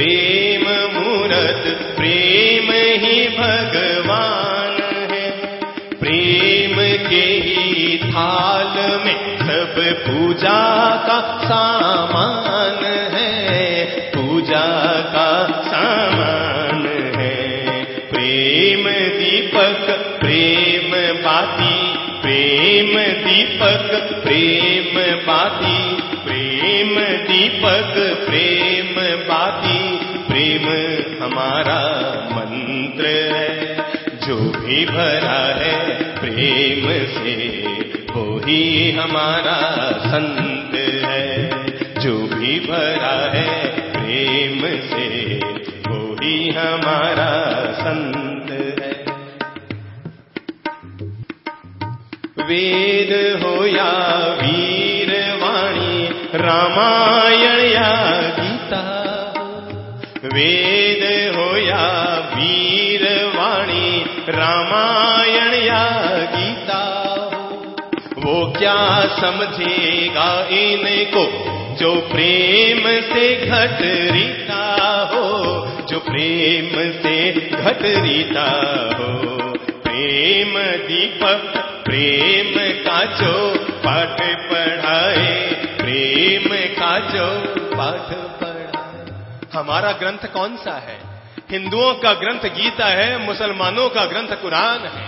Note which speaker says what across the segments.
Speaker 1: प्रेम मूरत प्रेम ही भगवान है। प्रेम के ही थाल में सब पूजा का सामान है, पूजा का सामान है। प्रेम दीपक प्रेम बाती, प्रेम दीपक प्रेम बाती, प्रेम दीपक प्रेम बाती। प्रेम हमारा मंत्र है, जो भी भरा है प्रेम से वो ही हमारा संत है। जो भी भरा है प्रेम से वो ही हमारा संत है। वेद हो या वीर वाणी, रामायण या गीता हो। वेद हो या वीर वाणी, रामायण या गीता हो। वो क्या समझेगा इनको जो प्रेम से घट रीता हो, जो प्रेम से घट रीता हो। प्रेम दीपक प्रेम का जो पाठ पढ़ाए, प्रेम का जो पाठ पढ़ाए। हमारा ग्रंथ कौन सा है? हिंदुओं का ग्रंथ गीता है, मुसलमानों का ग्रंथ कुरान है,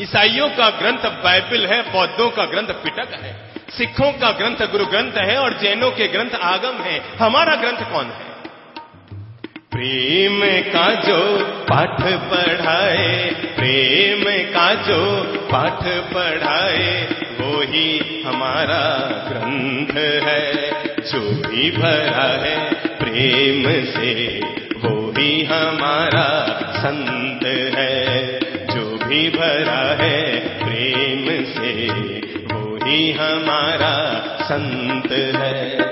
Speaker 1: ईसाइयों का ग्रंथ बाइबल है, बौद्धों का ग्रंथ पिटक है, सिखों का ग्रंथ गुरु ग्रंथ है और जैनों के ग्रंथ आगम है। हमारा ग्रंथ कौन है? प्रेम का जो पाठ पढ़ाए, प्रेम का जो पाठ पढ़ाए, वो ही हमारा ग्रंथ है। जो भी भरा है प्रेम से वो ही हमारा संत है। जो भी भरा है प्रेम से वो ही हमारा संत है।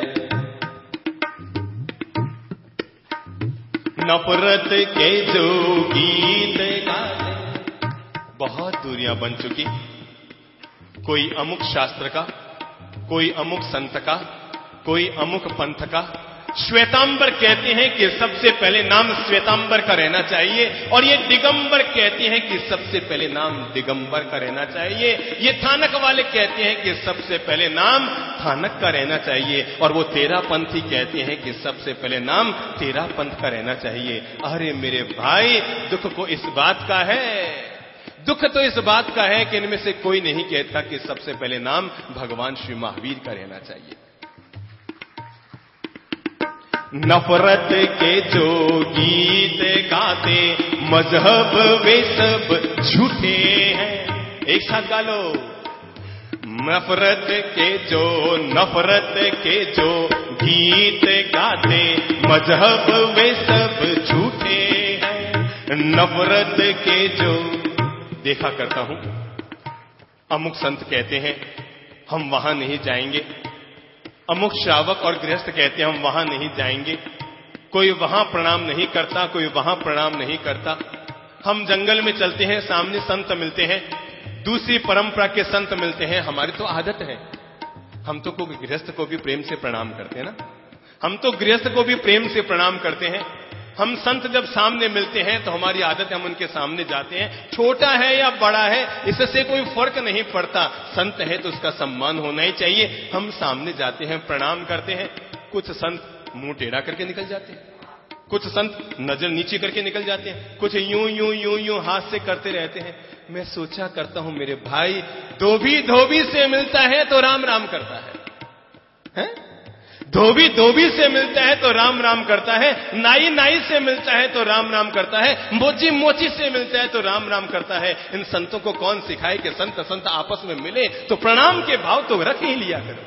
Speaker 1: नफरत के जो गीत गाते, बहुत दूरियां बन चुकी। कोई अमुक शास्त्र का, कोई अमुक संत का, कोई अमुक पंथ का। श्वेतांबर कहते हैं कि सबसे पहले नाम श्वेतांबर का रहना चाहिए, और ये दिगंबर कहते हैं कि सबसे पहले नाम दिगंबर का रहना चाहिए। ये थानक वाले कहते हैं कि सबसे पहले नाम थानक का रहना चाहिए, और वो तेरा पंथी कहते हैं कि सबसे पहले नाम तेरा पंथ का रहना चाहिए। अरे मेरे भाई, दुख को इस बात का है, दुख तो इस बात का है कि इनमें से कोई नहीं कहता कि सबसे पहले नाम भगवान श्री महावीर का रहना चाहिए। नफरत के जो गीत गाते, मजहब वे सब झूठे हैं। एक साथ गा लो। नफरत के जो गीत गाते, मजहब वे सब झूठे हैं। नफरत के जो देखा करता हूं, अमुक संत कहते हैं हम वहां नहीं जाएंगे, अमुक श्रावक और गृहस्थ कहते हैं हम वहां नहीं जाएंगे। कोई वहां प्रणाम नहीं करता, कोई वहां प्रणाम नहीं करता। हम जंगल में चलते हैं, सामने संत मिलते हैं, दूसरी परंपरा के संत मिलते हैं। हमारी तो आदत है, हम तो कोई गृहस्थ को भी प्रेम से प्रणाम करते हैं ना, हम तो गृहस्थ को भी प्रेम से प्रणाम करते हैं। हम संत जब सामने मिलते हैं तो हमारी आदत है हम उनके सामने जाते हैं। छोटा है या बड़ा है इससे कोई फर्क नहीं पड़ता, संत है तो उसका सम्मान होना ही चाहिए। हम सामने जाते हैं, प्रणाम करते हैं। कुछ संत मुंह टेढ़ा करके निकल जाते हैं, कुछ संत नजर नीचे करके निकल जाते हैं, कुछ यूं यूं यूं यूं हाथ से करते रहते हैं। मैं सोचा करता हूं मेरे भाई, धोबी से मिलता है तो राम राम करता है? धोबी से मिलता है तो राम राम करता है, नाई से मिलता है तो राम राम करता है, मोची से मिलता है तो राम राम करता है। इन संतों को कौन सिखाए कि संत आपस में मिले तो प्रणाम के भाव तो रख ही लिया करो।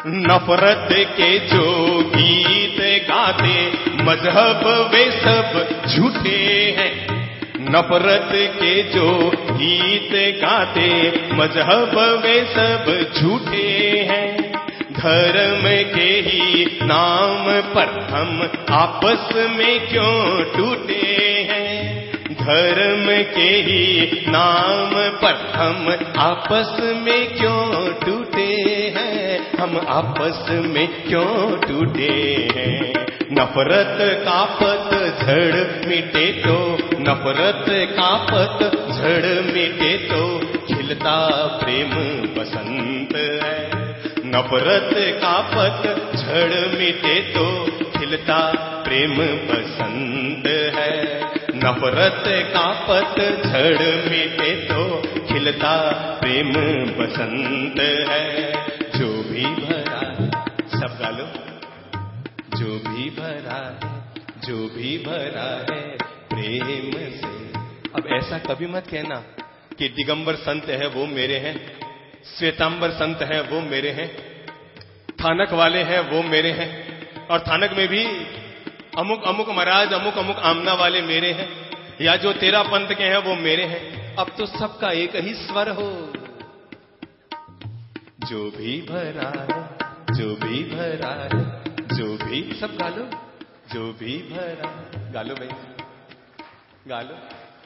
Speaker 1: नफरत के जो गीत गाते, मजहब वे सब झूठे हैं। नफरत के जो गीत गाते, मजहब वे सब झूठे हैं। धर्म के ही नाम पर हम आपस में क्यों टूटे हैं? धर्म के ही नाम पर हम आपस में क्यों टूटे हैं? हम आपस में क्यों टूटे हैं? नफरत का पतझड़ मिटे तो, नफरत का पतझड़ मिटे तो खिलता प्रेम बसंत है। नफरत का पतझड़ मिटे तो खिलता प्रेम बसंत है। नफरत का पतझड़ मिटे तो खिलता प्रेम बसंत है। जो भी भरा, सब गा लो, जो भी भरा है, जो भी भरा है प्रेम से। अब ऐसा कभी मत कहना कि दिगंबर संत है वो मेरे हैं, श्वेतांबर संत है वो मेरे हैं, थानक वाले हैं वो मेरे हैं, और थानक में भी अमुक अमुक महाराज, अमुक अमुक आमना वाले मेरे हैं, या जो तेरा पंथ के हैं वो मेरे हैं। अब तो सबका एक ही स्वर हो। जो भी भरा है, जो भी भरा है, जो भी, सब गा लो, जो भी भरा, गा लो भाई, गा लो।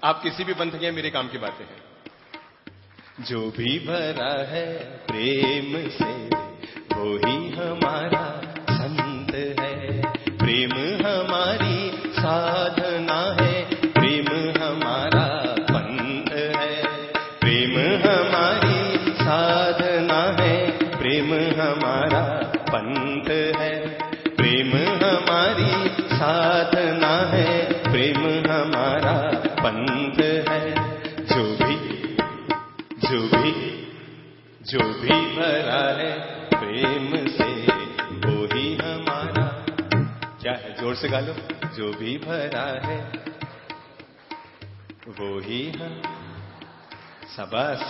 Speaker 1: आप किसी भी पंथ के हैं, मेरे काम की बातें हैं। जो भी भरा है प्रेम से वो ही हमारा संत है। प्रेम हमारी साधना है, प्रेम हमारा पंथ है। प्रेम हमारी साधना है, प्रेम हमारा पंथ है। प्रेम हमारी साधना है, प्रेम हमारा पंथ है। जो भी, जो भी, जो भी भरा है प्रेम से वो ही हमारा, क्या है, जोर से गा लो, जो भी भरा है वो ही हम, शाबाश।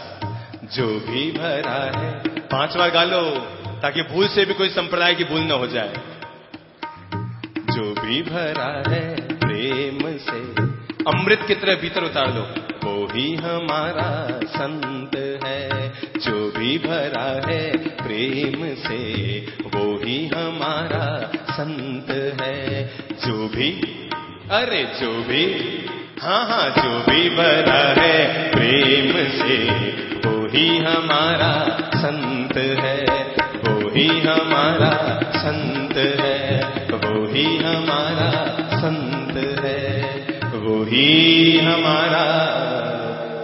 Speaker 1: जो भी भरा है, 5 बार गा लो ताकि भूल से भी कोई संप्रदाय की भूल न हो जाए। जो भी भरा है प्रेम से, अमृत की तरह भीतर उतार लो, वो ही हमारा संत है। जो भी भरा है प्रेम से वो ही हमारा संत है। जो भी, अरे जो भी, हाँ हाँ, जो भी भरा है प्रेम से वो ही हमारा संत है। वो ही हमारा संत है, वो ही हमारा संत है, वो ही हमारा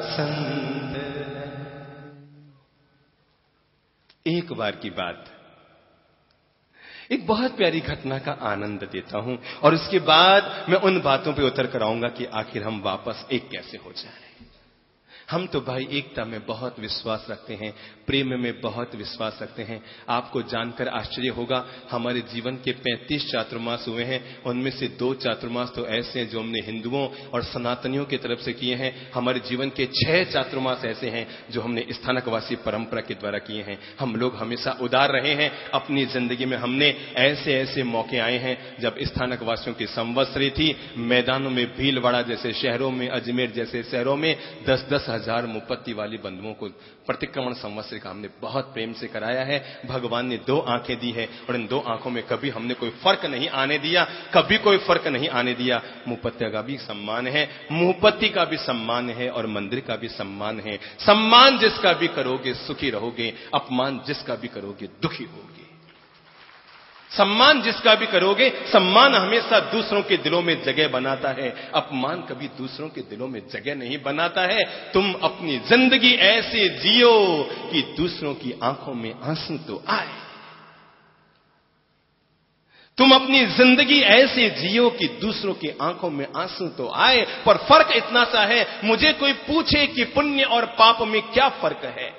Speaker 1: संत है। एक बार की बात, एक बहुत प्यारी घटना का आनंद देता हूं और उसके बाद मैं उन बातों पे उतर कर आऊंगा कि आखिर हम वापस एक कैसे हो जाएं। हम तो भाई एकता में बहुत विश्वास रखते हैं, प्रेम में बहुत विश्वास रखते हैं। आपको जानकर आश्चर्य होगा, हमारे जीवन के 35 चातुर्मास हुए हैं, उनमें से 2 चातुर्मास तो ऐसे हैं जो हमने हिंदुओं और सनातनियों की तरफ से किए हैं। हमारे जीवन के 6 चातुर्मास ऐसे हैं जो हमने स्थानकवासी परंपरा के द्वारा किए हैं। हम लोग हमेशा उदार रहे हैं अपनी जिंदगी में। हमने ऐसे ऐसे मौके आए हैं जब स्थानकवासियों की संवत्सरी थी, मैदानों में भीलवाड़ा जैसे शहरों में, अजमेर जैसे शहरों में 10-10 हजार मुपत्ति वाली बंधुओं को प्रतिक्रमण संवत्सरी का हमने बहुत प्रेम से कराया है। भगवान ने 2 आंखें दी है और इन 2 आंखों में कभी हमने कोई फर्क नहीं आने दिया, कभी कोई फर्क नहीं आने दिया। मुपत्ति का भी सम्मान है, मुपत्ति का भी सम्मान है और मंदिर का भी सम्मान है। सम्मान जिसका भी करोगे सुखी रहोगे, अपमान जिसका भी करोगे दुखी होगे। सम्मान जिसका भी करोगे, सम्मान हमेशा दूसरों के दिलों में जगह बनाता है, अपमान कभी दूसरों के दिलों में जगह नहीं बनाता है। तुम अपनी जिंदगी ऐसे जियो कि दूसरों की आंखों में आंसू तो आए। तुम अपनी जिंदगी ऐसे जियो कि दूसरों की आंखों में आंसू तो आए। पर फर्क इतना सा है, मुझे कोई पूछे कि पुण्य और पाप में क्या फर्क है,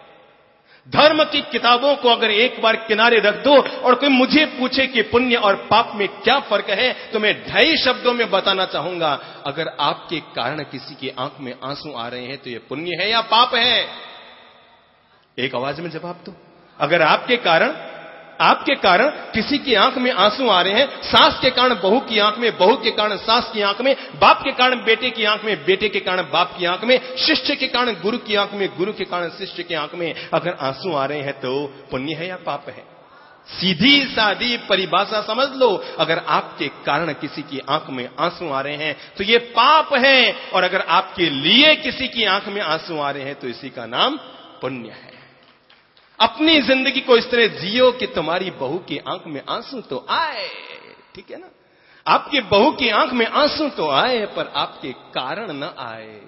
Speaker 1: धर्म की किताबों को अगर एक बार किनारे रख दो और कोई मुझे पूछे कि पुण्य और पाप में क्या फर्क है, तो मैं 2.5 शब्दों में बताना चाहूंगा, अगर आपके कारण किसी की आंख में आंसू आ रहे हैं तो यह पुण्य है या पाप है? एक आवाज में जवाब दो। अगर आपके कारण किसी की आंख में आंसू आ रहे हैं, सास के कारण बहू की आंख में, बहू के कारण सास की आंख में, बाप के कारण बेटे की आंख में, बेटे के कारण बाप की आंख में, शिष्य के कारण गुरु की आंख में, गुरु के कारण शिष्य की आंख में अगर आंसू आ रहे हैं तो पुण्य है या पाप है? सीधी सादी परिभाषा समझ लो, अगर आपके कारण किसी की आंख में आंसू आ रहे हैं तो ये पाप है, और अगर आपके लिए किसी की आंख में आंसू आ रहे हैं तो इसी का नाम पुण्य है। अपनी जिंदगी को इस तरह जियो कि तुम्हारी बहू की आंख में आंसू तो आए, ठीक है ना? आपके बहू की आंख में आंसू तो आए पर आपके कारण न आए।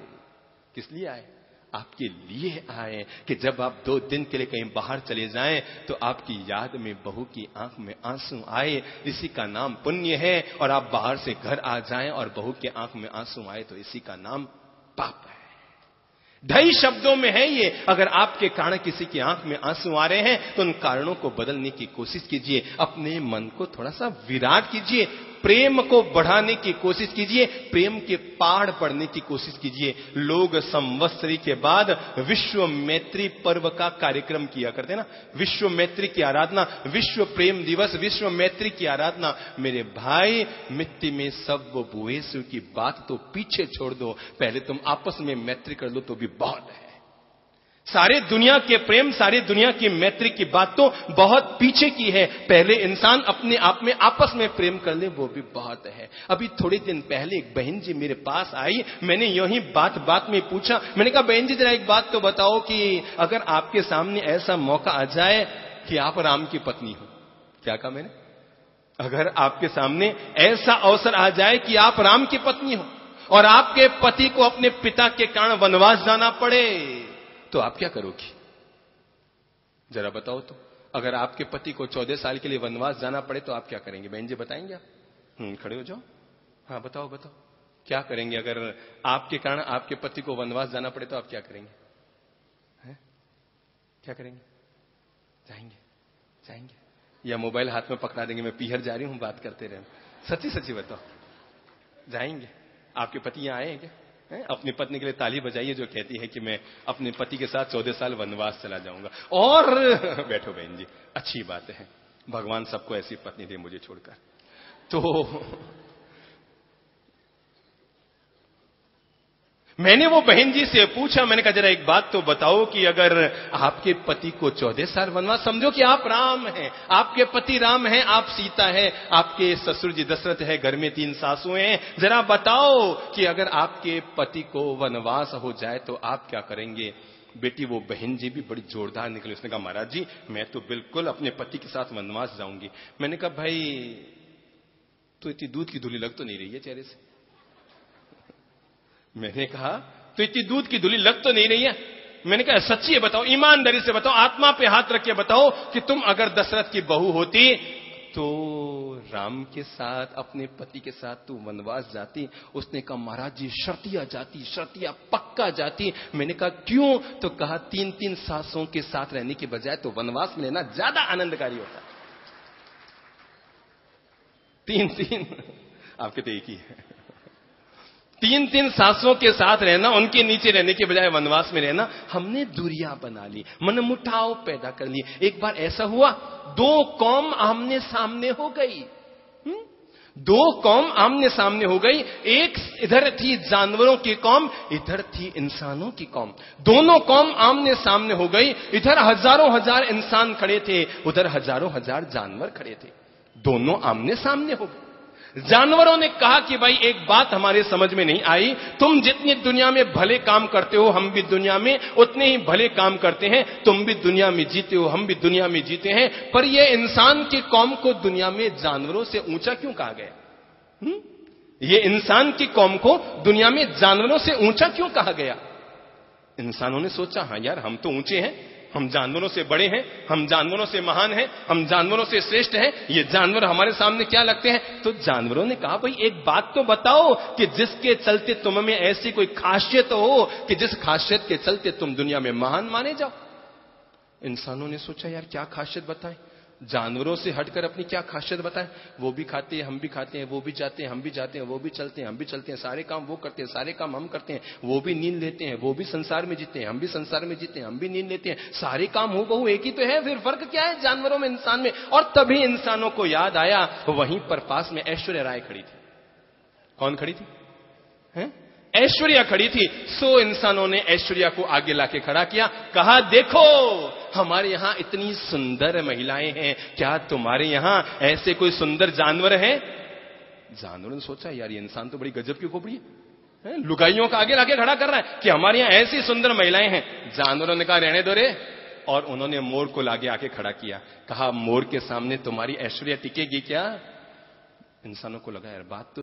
Speaker 1: किस लिए आए? आपके लिए आए कि जब आप 2 दिन के लिए कहीं बाहर चले जाएं तो आपकी याद में बहू की आंख में आंसू आए। इसी का नाम पुण्य है। और आप बाहर से घर आ जाएं और बहू की आंख में आंसू आए तो इसी का नाम पाप है। ढाई शब्दों में है ये। अगर आपके कारण किसी की आंख में आंसू आ रहे हैं तो उन कारणों को बदलने की कोशिश कीजिए। अपने मन को थोड़ा सा विराट कीजिए, प्रेम को बढ़ाने की कोशिश कीजिए, प्रेम के पहाड़ पढ़ने की कोशिश कीजिए। लोग संवत्सरी के बाद विश्व मैत्री पर्व का कार्यक्रम किया करते ना, विश्व मैत्री की आराधना, विश्व प्रेम दिवस, विश्व मैत्री की आराधना। मेरे भाई, मिट्टी में सब वो बुएसु की बात तो पीछे छोड़ दो, पहले तुम आपस में मैत्री कर लो तो भी बहुत है। सारे दुनिया के प्रेम, सारी दुनिया की मैत्री की बात तो बहुत पीछे की है। पहले इंसान अपने आप में आपस में प्रेम कर ले, वो भी बहुत है। अभी थोड़े दिन पहले एक बहन जी मेरे पास आई, मैंने यूं ही बात में पूछा, मैंने कहा बहन जी जरा एक बात तो बताओ कि अगर आपके सामने ऐसा मौका आ जाए कि आप राम की पत्नी हो, क्या कहा मैंने? अगर आपके सामने ऐसा अवसर आ जाए कि आप राम की पत्नी हो और आपके पति को अपने पिता के कारण वनवास जाना पड़े तो आप क्या करोगी? जरा बताओ तो। अगर आपके पति को 14 साल के लिए वनवास जाना पड़े तो आप क्या करेंगे? बहन जी बताएंगे आप? खड़े हो जाओ। हाँ बताओ बताओ, क्या करेंगे? अगर आपके कारण आपके पति को वनवास जाना पड़े तो आप क्या करेंगे? है? क्या करेंगे? जाएंगे या मोबाइल हाथ में पकड़ा देंगे, मैं पीहर जा रही हूं, बात करते रहे? सच्ची सच्ची बताओ, जाएंगे? आपके पति यहां आए हैं क्या? अपनी पत्नी के लिए ताली बजाइए जो कहती है कि मैं अपने पति के साथ 14 साल वनवास चला जाऊंगा। और बैठो बहन जी, अच्छी बात है, भगवान सबको ऐसी पत्नी दे मुझे छोड़कर। तो मैंने वो बहन जी से पूछा, मैंने कहा जरा एक बात तो बताओ कि अगर आपके पति को 14 साल वनवास, समझो कि आप राम हैं, आपके पति राम हैं, आप सीता है, आपके ससुर जी दशरथ है, घर में 3 सासुएं हैं, जरा बताओ कि अगर आपके पति को वनवास हो जाए तो आप क्या करेंगे? बेटी वो बहन जी भी बड़ी जोरदार निकली, उसने कहा महाराज जी मैं तो बिल्कुल अपने पति के साथ वनवास जाऊंगी। मैंने कहा भाई तो इतनी दूध की धुली लग तो नहीं रही है चेहरे से? मैंने कहा तो इतनी दूध की धुली लग तो नहीं रही है? मैंने कहा सच्ची है बताओ, ईमानदारी से बताओ, आत्मा पे हाथ रख के बताओ कि तुम अगर दशरथ की बहू होती तो राम के साथ, अपने पति के साथ तू वनवास जाती? उसने कहा महाराज जी शर्तिया जाती, शर्तिया पक्का जाती। मैंने कहा क्यों? तो कहा 3-3 सासों के साथ रहने के बजाय तो वनवास में लेना ज्यादा आनंदकारी होता। 3-3 आपके तो एक ही है। 3-3 सासों के साथ रहना, उनके नीचे रहने के बजाय वनवास में रहना, हमने दूरियां बना ली, मनमुटाव पैदा कर लिए। एक बार ऐसा हुआ 2 कौम आमने सामने हो गई। 2 कौम आमने सामने हो गई। एक इधर थी जानवरों की कौम, इधर थी इंसानों की कौम। दोनों कौम आमने सामने हो गई। इधर हजारों हजार इंसान खड़े थे, उधर हजारों हजार जानवर खड़े थे। दोनों आमने सामने हो गए। जानवरों ने कहा कि भाई एक बात हमारे समझ में नहीं आई, तुम जितनी दुनिया में भले काम करते हो हम भी दुनिया में उतने ही भले काम करते हैं, तुम भी दुनिया में जीते हो हम भी दुनिया में जीते हैं, पर यह इंसान की कौम को दुनिया में जानवरों से ऊंचा क्यों कहा गया? ये इंसान की कौम को दुनिया में जानवरों से ऊंचा क्यों कहा गया? इंसानों ने सोचा हाँ यार हम तो ऊंचे हैं, हम जानवरों से बड़े हैं, हम जानवरों से महान हैं, हम जानवरों से श्रेष्ठ हैं, ये जानवर हमारे सामने क्या लगते हैं? तो जानवरों ने कहा भाई एक बात तो बताओ कि जिसके चलते तुम में ऐसी कोई खासियत हो कि जिस खासियत के चलते तुम दुनिया में महान माने जाओ। इंसानों ने सोचा यार क्या खासियत बताएं, जानवरों से हटकर अपनी क्या खासियत बताएं? वो भी खाते हैं हम भी खाते हैं, वो भी जाते हैं हम भी जाते हैं, वो भी चलते हैं हम भी चलते हैं, सारे काम वो करते हैं सारे काम हम करते हैं, वो भी नींद लेते हैं, वो भी संसार में जीते हैं, हम भी संसार में जीते हैं, हम भी नींद लेते हैं, सारे काम हो बहु एक ही तो है, फिर फर्क क्या है जानवरों में इंसान में? और तभी इंसानों को याद आया, वहीं पर पास में ऐश्वर्या राय खड़ी थी। कौन खड़ी थी? है ऐश्वर्या खड़ी थी। सो इंसानों ने ऐश्वर्या को आगे लाके खड़ा किया, कहा देखो हमारे यहां इतनी सुंदर महिलाएं हैं, क्या तुम्हारे यहां ऐसे कोई सुंदर जानवर हैं? जानवरों ने सोचा यार ये इंसान तो बड़ी गजब की खोपड़ी है, लुगाइयों का आगे लाके खड़ा कर रहा है कि हमारे यहां ऐसी सुंदर महिलाएं हैं। जानवरों ने कहा रहने दो रे, और उन्होंने मोर को लागे आके खड़ा किया, कहा मोर के सामने तुम्हारी ऐश्वर्या टिकेगी क्या? इंसानों को लगा यार बात तो